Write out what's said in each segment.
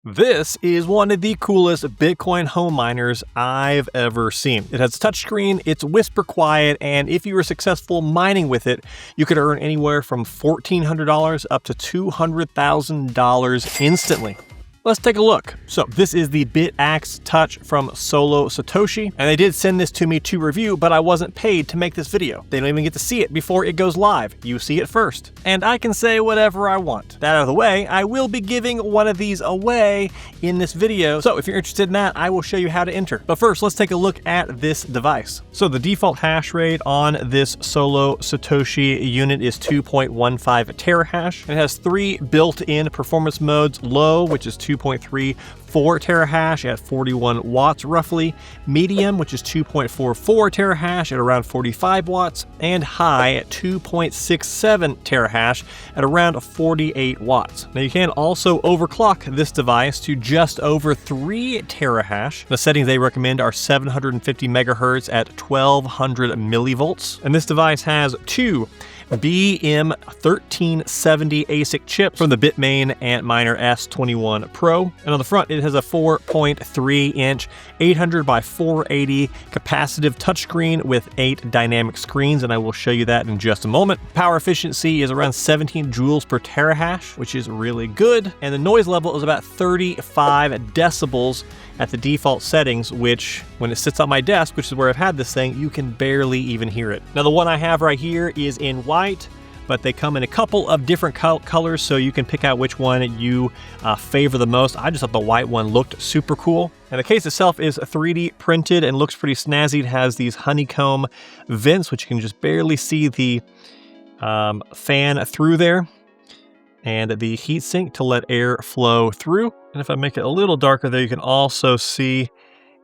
This is one of the coolest Bitcoin home miners I've ever seen. It has a touchscreen, it's whisper quiet, and if you were successful mining with it, you could earn anywhere from $1,400 up to $200,000 instantly. Let's take a look. So this is the BitAxe Touch from SoloSatoshi, and they did send this to me to review, but I wasn't paid to make this video. They don't even get to see it before it goes live. You see it first. And I can say whatever I want. That out of the way, I will be giving one of these away in this video. So if you're interested in that, I will show you how to enter. But first, let's take a look at this device. So the default hash rate on this SoloSatoshi unit is 2.15 terahash. It has 3 built-in performance modes: low, which is 2.34 terahash at 41 watts roughly, medium, which is 2.44 terahash at around 45 watts, and high at 2.67 terahash at around 48 watts. Now you can also overclock this device to just over 3 terahash. The settings they recommend are 750 megahertz at 1200 millivolts, and this device has 2 BM1370 ASIC chips from the Bitmain Antminer S21 Pro. And on the front, it has a 4.3-inch 800 by 480 capacitive touchscreen with 8 dynamic screens, and I will show you that in just a moment. Power efficiency is around 17 joules per terahash, which is really good. And the noise level is about 35 decibels at the default settings, which when it sits on my desk, which is where I've had this thing, you can barely even hear it. Now the one I have right here is in white, but they come in a couple of different colors, so you can pick out which one you favor the most. I just thought the white one looked super cool. And the case itself is 3D printed and looks pretty snazzy. It has these honeycomb vents, which you can just barely see the fan through there, and the heatsink to let air flow through. And if I make it a little darker there, you can also see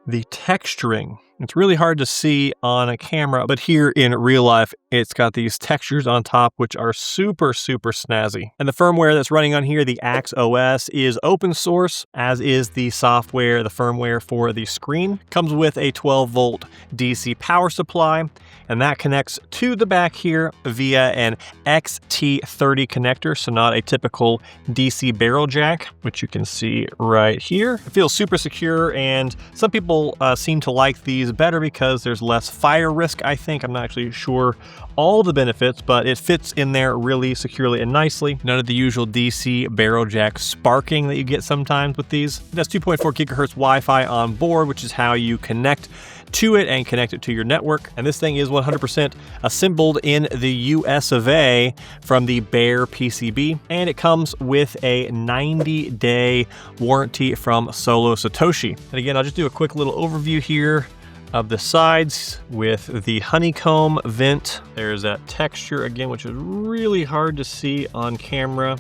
the texturing. It's really hard to see on a camera, but here in real life, it's got these textures on top, which are super, super snazzy. And the firmware that's running on here, the Axe OS, is open source, as is the software, the firmware for the screen. Comes with a 12-volt DC power supply, and that connects to the back here via an XT30 connector, so not a typical DC barrel jack, which you can see right here. It feels super secure, and some people seem to like these better because there's less fire risk, I think. I'm not actually sure all the benefits, but it fits in there really securely and nicely. None of the usual DC barrel jack sparking that you get sometimes with these. It has 2.4 gigahertz Wi-Fi on board, which is how you connect to it and connect it to your network. And this thing is 100% assembled in the US of A from the bare PCB, and it comes with a 90-day warranty from SoloSatoshi. And again, I'll just do a quick little overview here of the sides with the honeycomb vent. There's that texture again, which is really hard to see on camera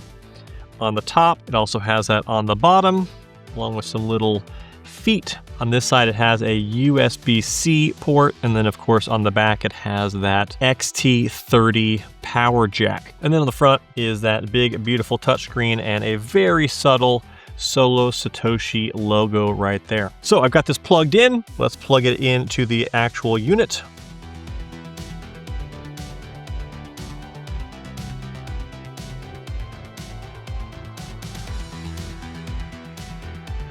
on the top. It also has that on the bottom, along with some little feet. On this side, it has a USB-C port, and then of course on the back it has that XT30 power jack. And then on the front is that big, beautiful touchscreen and a very subtle SoloSatoshi logo right there. So I've got this plugged in. Let's plug it into the actual unit.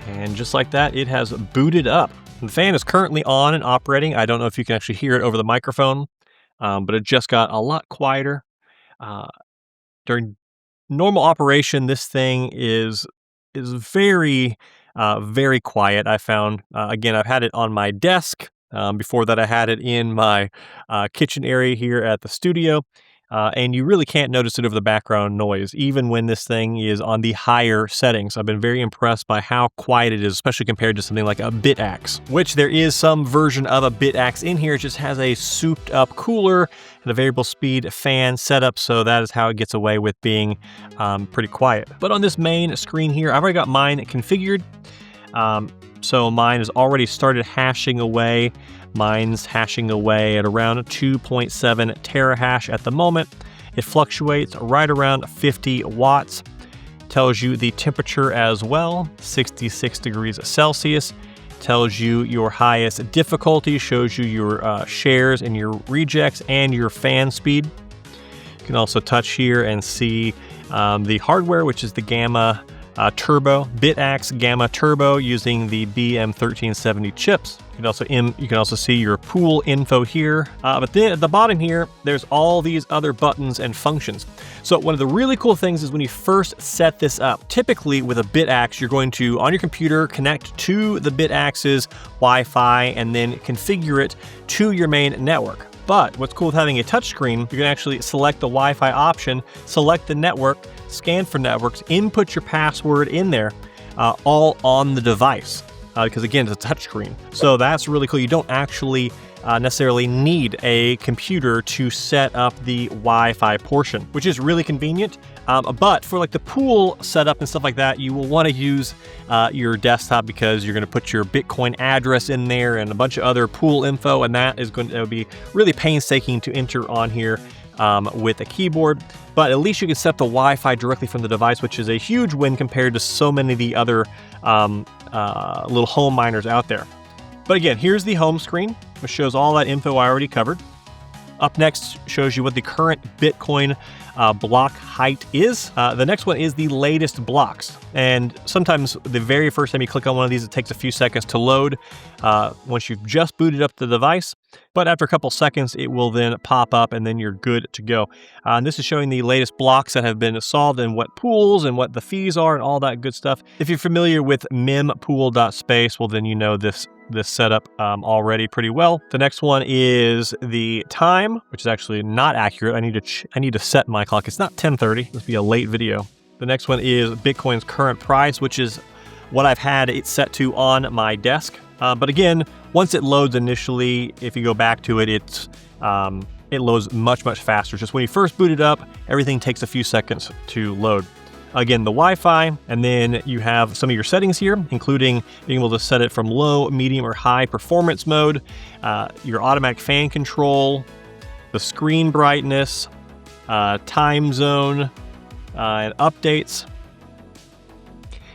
And just like that, it has booted up. The fan is currently on and operating. I don't know if you can actually hear it over the microphone, but it just got a lot quieter. During normal operation, this thing is very, very quiet, I found. Again, I've had it on my desk. Before that, I had it in my kitchen area here at the studio. And you really can't notice it over the background noise, even when this thing is on the higher settings. I've been very impressed by how quiet it is, especially compared to something like a BitAxe, which there is some version of a BitAxe in here. It just has a souped up cooler and a variable speed fan setup, so that is how it gets away with being pretty quiet. But on this main screen here, I've already got mine configured. So mine has already started hashing away. Mine's hashing away at around 2.7 terahash at the moment. It fluctuates right around 50 watts. Tells you the temperature as well, 66 degrees Celsius. Tells you your highest difficulty, shows you your shares and your rejects and your fan speed. You can also touch here and see the hardware, which is the Gamma Turbo, BitAxe Gamma Turbo using the BM1370 chips. You can also see your pool info here. But then at the bottom here, there's all these other buttons and functions. So one of the really cool things is when you first set this up, typically with a BitAxe, you're going to, on your computer, connect to the BitAxe's Wi-Fi and then configure it to your main network. But what's cool with having a touchscreen, you can actually select the Wi-Fi option, select the network, scan for networks, input your password in there, all on the device. Because again, it's a touchscreen. So that's really cool. You don't actually necessarily need a computer to set up the Wi-Fi portion, which is really convenient. But for like the pool setup and stuff like that, you will want to use your desktop because you're going to put your Bitcoin address in there and a bunch of other pool info, and that is going to be really painstaking to enter on here with a keyboard. But at least you can set the Wi-Fi directly from the device, which is a huge win compared to so many of the other little home miners out there. But again, here's the home screen, which shows all that info I already covered. Up next shows you what the current Bitcoin block height is. The next one is the latest blocks. And sometimes the very first time you click on one of these, it takes a few seconds to load once you've just booted up the device. But after a couple seconds, it will then pop up and then you're good to go. And this is showing the latest blocks that have been solved and what pools and what the fees are and all that good stuff. If you're familiar with mempool.space, well, then you know this setup already pretty well. The next one is the time, which is actually not accurate. I need to set my clock. It's not 10:30. This will be a late video. The next one is Bitcoin's current price, which is what I've had it set to on my desk. But again, once it loads initially, if you go back to it, it loads much faster. Just when you first boot it up, everything takes a few seconds to load. Again, the Wi-Fi, and then you have some of your settings here, including being able to set it from low, medium, or high performance mode, your automatic fan control, the screen brightness, time zone, and updates.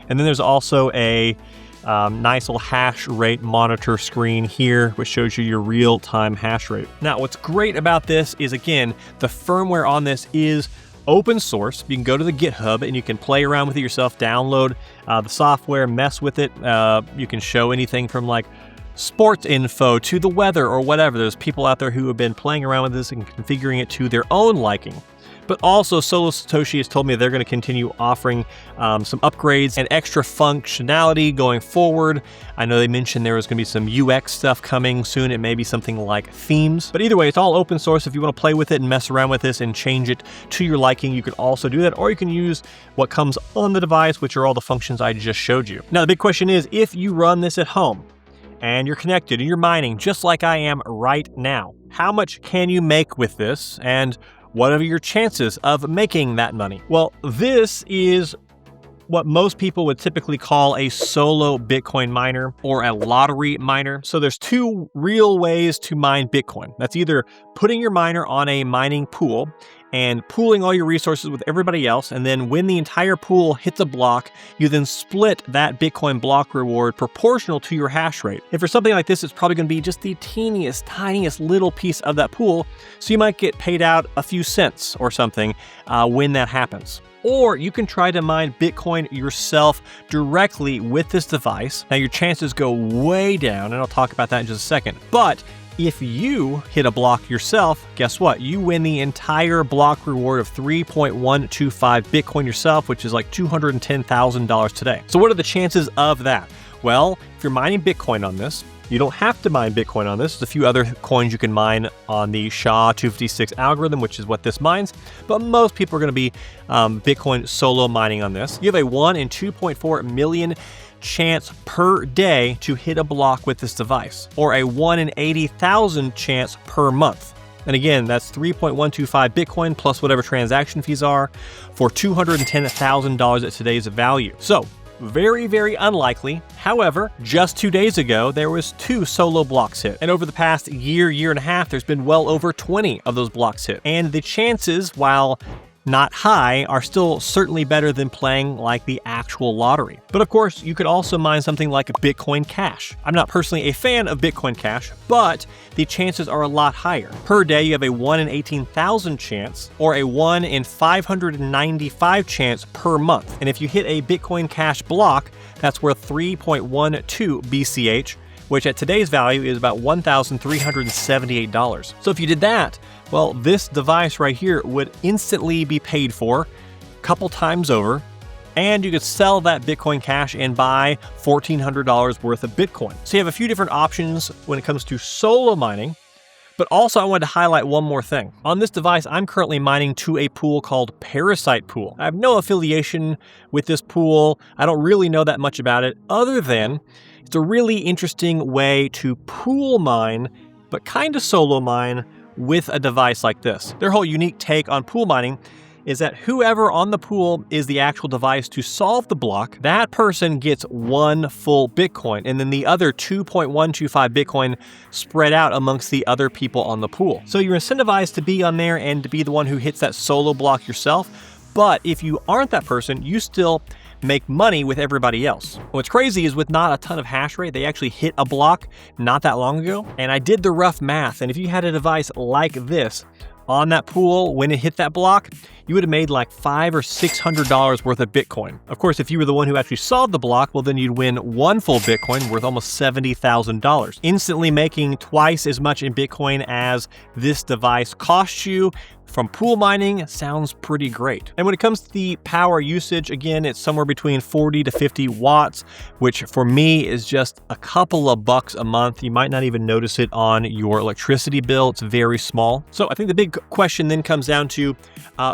And then there's also a nice little hash rate monitor screen here, which shows you your real-time hash rate. Now, what's great about this is, again, the firmware on this is open source. You can go to the GitHub and you can play around with it yourself, download the software, mess with it. You can show anything from like sports info to the weather or whatever. There's people out there who have been playing around with this and configuring it to their own liking. But also, SoloSatoshi has told me they're going to continue offering some upgrades and extra functionality going forward. I know they mentioned there was going to be some UX stuff coming soon. It may be something like themes. But either way, it's all open source. If you want to play with it and mess around with this and change it to your liking, you can also do that. Or you can use what comes on the device, which are all the functions I just showed you. Now, the big question is, if you run this at home and you're connected and you're mining just like I am right now, how much can you make with this? And what are your chances of making that money? Well, this is what most people would typically call a solo Bitcoin miner or a lottery miner. So there's two real ways to mine Bitcoin. That's either putting your miner on a mining pool and pooling all your resources with everybody else, and then when the entire pool hits a block, you then split that Bitcoin block reward proportional to your hash rate. And for something like this, it's probably going to be just the teeniest, tiniest little piece of that pool, so you might get paid out a few cents or something when that happens. Or you can try to mine Bitcoin yourself directly with this device. Now your chances go way down, and I'll talk about that in just a second. But if you hit a block yourself, guess what? You win the entire block reward of 3.125 Bitcoin yourself, which is like $210,000 today. So what are the chances of that? Well, if you're mining Bitcoin on this, you don't have to mine Bitcoin on this. There's a few other coins you can mine on the SHA-256 algorithm, which is what this mines. But most people are going to be Bitcoin solo mining on this. You have a 1 in 2.4 million chance per day to hit a block with this device, or a 1 in 80,000 chance per month. And again, that's 3.125 Bitcoin plus whatever transaction fees are for $210,000 at today's value. So very, very unlikely. However, just 2 days ago, there was 2 solo blocks hit. And over the past year and a half, there's been well over 20 of those blocks hit. And the chances, while not high, are still certainly better than playing like the actual lottery. But of course, you could also mine something like Bitcoin Cash. I'm not personally a fan of Bitcoin Cash, but the chances are a lot higher. Per day, you have a 1 in 18,000 chance or a 1 in 595 chance per month. And if you hit a Bitcoin Cash block, that's worth 3.12 BCH, which at today's value is about $1,378. So if you did that, well, this device right here would instantly be paid for a couple times over, and you could sell that Bitcoin Cash and buy $1,400 worth of Bitcoin. So you have a few different options when it comes to solo mining. But also I wanted to highlight one more thing. On this device, I'm currently mining to a pool called Parasite Pool. I have no affiliation with this pool. I don't really know that much about it, other than it's a really interesting way to pool mine, but kind of solo mine with a device like this. Their whole unique take on pool mining is that whoever on the pool is the actual device to solve the block, that person gets 1 full Bitcoin, and then the other 2.125 Bitcoin spread out amongst the other people on the pool. So you're incentivized to be on there and to be the one who hits that solo block yourself. But if you aren't that person, you still make money with everybody else. What's crazy is with not a ton of hash rate, they actually hit a block not that long ago. And I did the rough math, and if you had a device like this on that pool, when it hit that block, you would have made like $500 or $600 worth of Bitcoin. Of course, if you were the one who actually solved the block, well, then you'd win 1 full Bitcoin worth almost $70,000, instantly making twice as much in Bitcoin as this device costs you. From pool mining, sounds pretty great. And when it comes to the power usage, again, it's somewhere between 40 to 50 watts, which for me is just a couple of bucks a month. You might not even notice it on your electricity bill. It's very small. So I think the big question then comes down to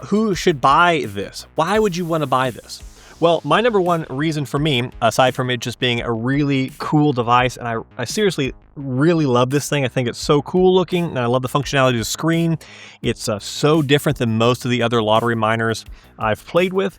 who should buy this? Why would you want to buy this? Well, my number one reason for me, aside from it just being a really cool device, and I seriously really love this thing. I think it's so cool looking, and I love the functionality of the screen. It's so different than most of the other lottery miners I've played with.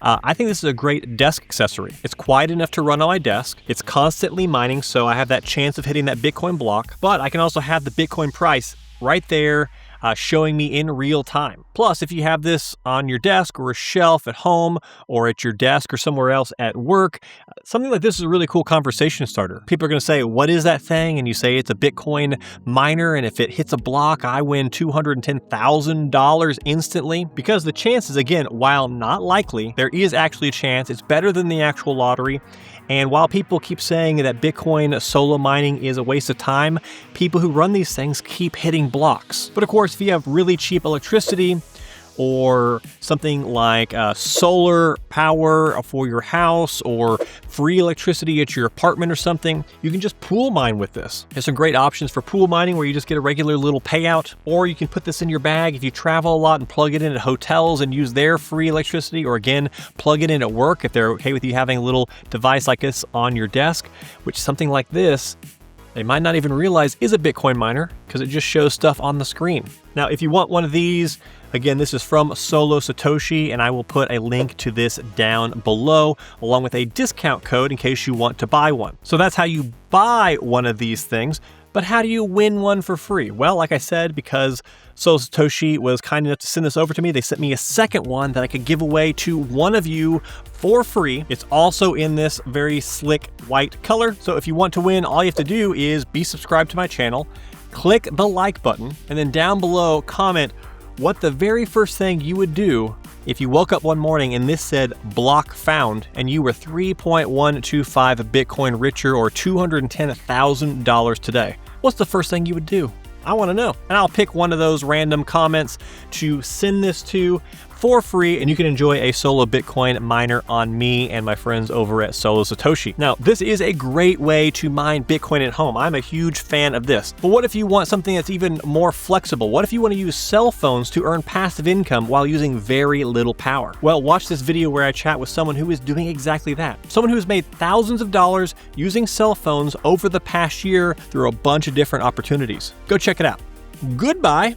I think this is a great desk accessory. It's quiet enough to run on my desk. It's constantly mining, so I have that chance of hitting that Bitcoin block, but I can also have the Bitcoin price right there, showing me in real time. Plus, if you have this on your desk or a shelf at home or at your desk or somewhere else at work, something like this is a really cool conversation starter. People are going to say, what is that thing? And you say it's a Bitcoin miner, and if it hits a block, I win $210,000 instantly. Because the chances, again, while not likely, there is actually a chance. It's better than the actual lottery. And while people keep saying that Bitcoin solo mining is a waste of time, people who run these things keep hitting blocks. But of course, if you have really cheap electricity or something like solar power for your house or free electricity at your apartment or something, you can just pool mine with this. There's some great options for pool mining where you just get a regular little payout, or you can put this in your bag if you travel a lot and plug it in at hotels and use their free electricity, or again, plug it in at work if they're okay with you having a little device like this on your desk, which something like this, they might not even realize is a Bitcoin miner because it just shows stuff on the screen. Now, if you want one of these, again, this is from SoloSatoshi, and I will put a link to this down below, along with a discount code in case you want to buy one. So that's how you buy one of these things. But how do you win one for free? Well, like I said, because SoloSatoshi was kind enough to send this over to me, they sent me a second one that I could give away to one of you for free. It's also in this very slick white color. So if you want to win, all you have to do is be subscribed to my channel, click the like button, and then down below comment what the very first thing you would do if you woke up one morning and this said block found and you were 3.125 Bitcoin richer or $210,000 today. What's the first thing you would do? I want to know. And I'll pick one of those random comments to send this to for free, and you can enjoy a solo Bitcoin miner on me and my friends over at SoloSatoshi. Now, this is a great way to mine Bitcoin at home. I'm a huge fan of this. But what if you want something that's even more flexible? What if you want to use cell phones to earn passive income while using very little power? Well, watch this video where I chat with someone who is doing exactly that. Someone who has made thousands of dollars using cell phones over the past year through a bunch of different opportunities. Go check it out. Goodbye.